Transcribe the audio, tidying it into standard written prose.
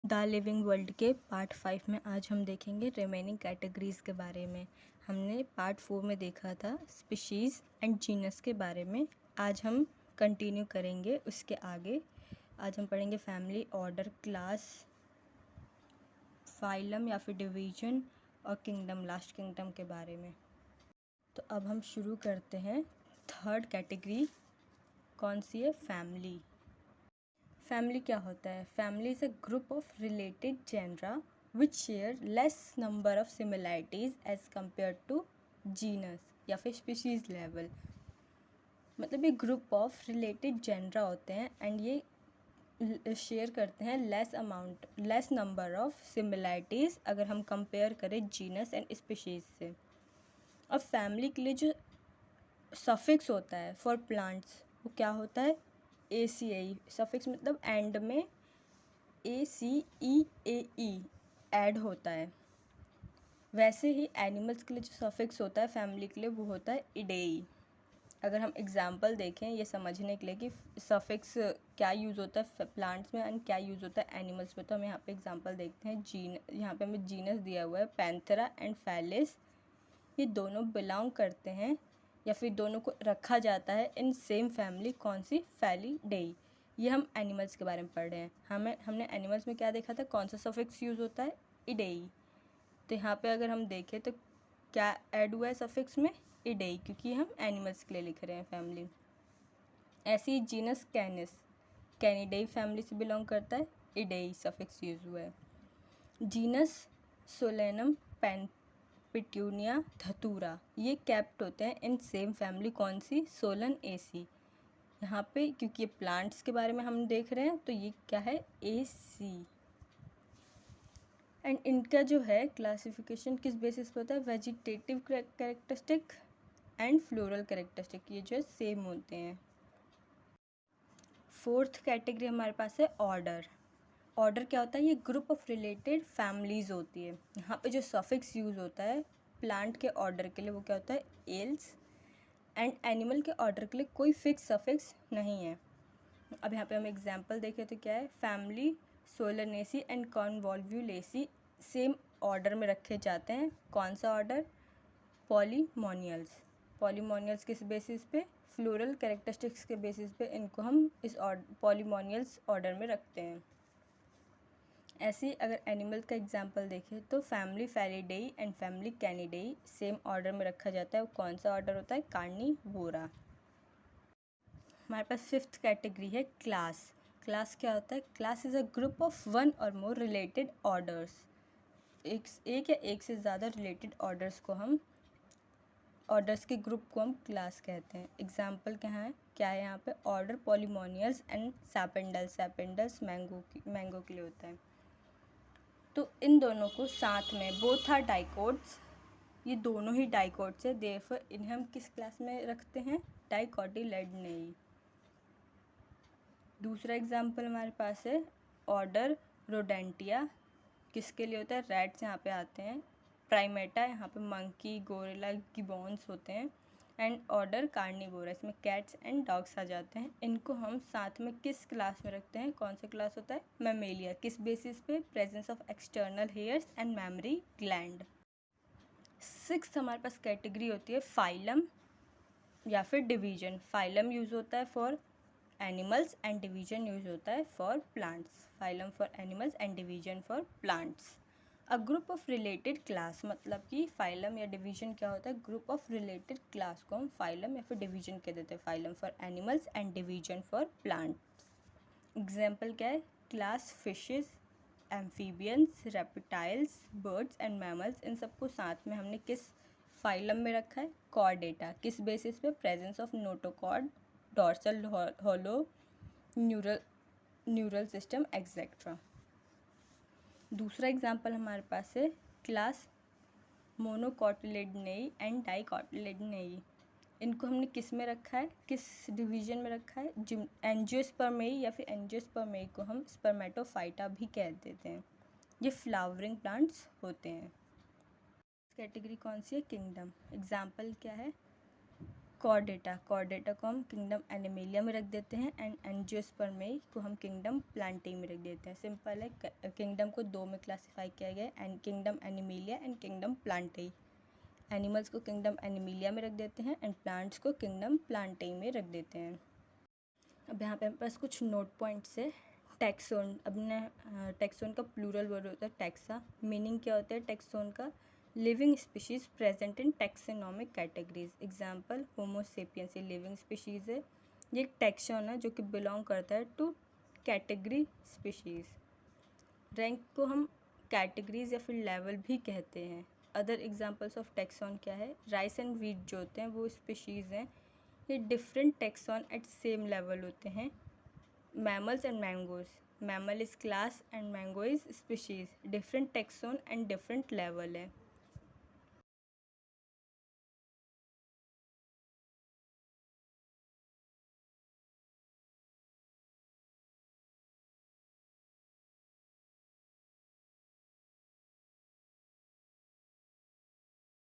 The living world के part 5 में आज हम देखेंगे रिमेनिंग कैटेगरीज़ के बारे में। हमने पार्ट 4 में देखा था स्पीशीज़ एंड जीनस के बारे में। आज हम कंटिन्यू करेंगे उसके आगे। आज हम पढ़ेंगे फैमिली, ऑर्डर, क्लास, फाइलम या फिर डिवीजन और किंगडम, लास्ट किंगडम के बारे में। तो अब हम शुरू करते हैं। थर्ड कैटेगरी कौन सी है? फैमिली। फैमिली क्या होता है? Family is a group of related genera which share less number of similarities as compare to genus या फिर स्पीशीज़ लेवल। मतलब ये ग्रुप ऑफ रिलेटेड जेनरा होते हैं एंड ये शेयर करते हैं लेस नंबर ऑफ सिमिलैरिटीज़ अगर हम कंपेयर करें जीनस एंड स्पीशीज़ से। अब फैमिली के लिए जो सफिक्स होता है फॉर प्लांट्स वो क्या होता है? ACAE। सफिक्स मतलब एंड में ACEAE ऐड होता है। वैसे ही एनिमल्स के लिए जो सफिक्स होता है फैमिली के लिए वो होता है IDEI। अगर हम एग्जांपल देखें ये समझने के लिए कि सफिक्स क्या यूज़ होता है प्लांट्स में एंड क्या यूज़ होता है एनिमल्स में, तो हम यहाँ पे एग्जांपल देखते हैं। यहाँ पे हमें जीनस दिया हुआ है पैंथेरा एंड फैलिस। ये दोनों बिलोंग करते हैं या फिर दोनों को रखा जाता है इन सेम फैमिली। कौन सी? फैलिडेई। ये हम एनिमल्स के बारे में पढ़ रहे हैं। हमने एनिमल्स में क्या देखा था? कौन सा सफिक्स यूज़ होता है? IDEI। तो यहाँ पे अगर हम देखें तो क्या ऐड हुआ है सफिक्स में? IDEI, क्योंकि हम एनिमल्स के लिए लिख रहे हैं फैमिली। ऐसे ही जीनस कैनिस कैनिडेई फैमिली से बिलोंग करता है, IDEI सफिक्स यूज़ हुआ है। जीनस सोलेनम पिट्यूनिया धतूरा, ये कैप्ट होते हैं इन सेम फैमिली। कौन सी? सोलन AC। यहाँ पे क्योंकि ये प्लांट्स के बारे में हम देख रहे हैं तो ये क्या है? AC। एंड इनका जो है क्लासिफिकेशन किस बेसिस पे होता है? Vegetative characteristic and floral characteristic, ये जो है सेम होते हैं। फोर्थ कैटेगरी हमारे पास है ऑर्डर। ऑर्डर क्या होता है? ये ग्रुप ऑफ रिलेटेड फैमिलीज़ होती है। यहाँ पे जो सफिक्स यूज़ होता है प्लांट के ऑर्डर के लिए वो क्या होता है? एल्स। एंड एनिमल के ऑर्डर के लिए कोई फिक्स सफिक्स नहीं है। अब यहाँ पे हम एग्जांपल देखें तो क्या है? Family Solanaceae and Convolvulaceae same order में रखे जाते हैं। कौन सा ऑर्डर? पॉलीमोनियल्स। पॉलीमोनियल्स किस बेसिस पे? फ्लोरल कैरेक्टरिस्टिक्स के बेसिस पे इनको हम इस पॉलीमोनियल्स ऑर्डर में रखते हैं। ऐसे ही अगर एनिमल का एग्जांपल देखें तो family Felidae and family Canidae same order में रखा जाता है। वो कौन सा ऑर्डर होता है? कार्निवोरा। हमारे पास फिफ्थ कैटेगरी है क्लास। क्लास क्या होता है? Class is a group of one और मोर रिलेटेड ऑर्डर्स। एक या एक से ज़्यादा रिलेटेड ऑर्डर्स के ग्रुप को हम क्लास कहते हैं। एग्जाम्पल क्या है यहाँ पे? Order Polemoniales and Sapindales. Sapindales mango के लिए होता है। तो इन दोनों को साथ में बोथ आर डाइकोट्स, ये दोनों ही डाइकोट्स है, देयरफॉर इन्हें हम किस क्लास में रखते हैं? डाइकोटिलेडनेई। दूसरा एग्जाम्पल हमारे पास है ऑर्डर रोडेंटिया, किसके लिए होता है? रैट्स यहाँ पे आते हैं। प्राइमेटा, यहाँ पे मंकी, गोरिल्ला, गिबॉन्स होते हैं। एंड ऑर्डर कार्निवोरा, इसमें कैट्स एंड डॉग्स आ जाते हैं। इनको हम साथ में किस क्लास में रखते हैं? कौन सा क्लास होता है? मैमेलिया। किस बेसिस पे? Presence of external hairs and memory gland. Sixth हमारे पास कैटेगरी होती है फाइलम या फिर डिवीजन। फाइलम यूज़ होता है for animals and division use होता है for plants. Phylum for animals and division for plants. A group of related class, मतलब कि फाइलम या डिवीजन क्या होता है? ग्रुप ऑफ रिलेटेड क्लास को हम फाइलम या फिर डिवीजन कह देते हैं। Phylum for animals and division for plants. Example क्या है? Class fishes, amphibians, reptiles, birds and mammals. इन सबको साथ में हमने किस फाइलम में रखा है? कॉर्डेटा। किस बेसिस पे? Presence of notochord, dorsal hollow, neural system etcetera. दूसरा एग्जाम्पल हमारे पास है क्लास मोनोकॉटिलिडनेई एंड डाइकॉटिलिडनेई। इनको हमने किस में रखा है? किस डिवीजन में रखा है? एंजियोस्पर्मेई या फिर एंजियोस्पर्मेई को हम स्पर्मेटोफाइटा भी कह देते हैं। ये फ्लावरिंग प्लांट्स होते हैं। कैटेगरी कौन सी है? किंगडम। एग्जाम्पल क्या है? कॉर्डेटा को हम किंगडम एनिमेलिया में रख देते हैं एंड एंजियोस्पर्मी को हम किंगडम प्लांटेई में रख देते हैं। सिंपल है, किंगडम को दो में क्लासीफाई किया गया है, and kingdom Animalia and kingdom Plantae. Animals को किंगडम एनिमेलिया में रख देते हैं एंड प्लांट्स को किंगडम प्लांटेई में रख देते हैं। अब यहाँ पे हमारे पास कुछ नोट पॉइंट्स है। टैक्सोन, अपने टैक्सोन का प्लूरल वर्ड होता है टैक्सा। मीनिंग क्या होता है टैक्सोन का? Living species present in taxonomic categories. Example homo sapiens, ये लिविंग स्पीशीज़ है। ये एक टैक्सोन है जो कि बिलोंग करता है टू कैटेगरी स्पीशीज़। रैंक को हम कैटेगरीज या फिर लेवल भी कहते हैं। अदर एग्जांपल्स ऑफ टैक्सोन क्या है? राइस एंड वीट जो होते हैं वो स्पीशीज़ हैं, ये different taxon at same level होते हैं। Mammals and mangoes, mammal is class and mango is species, different taxon and different level है।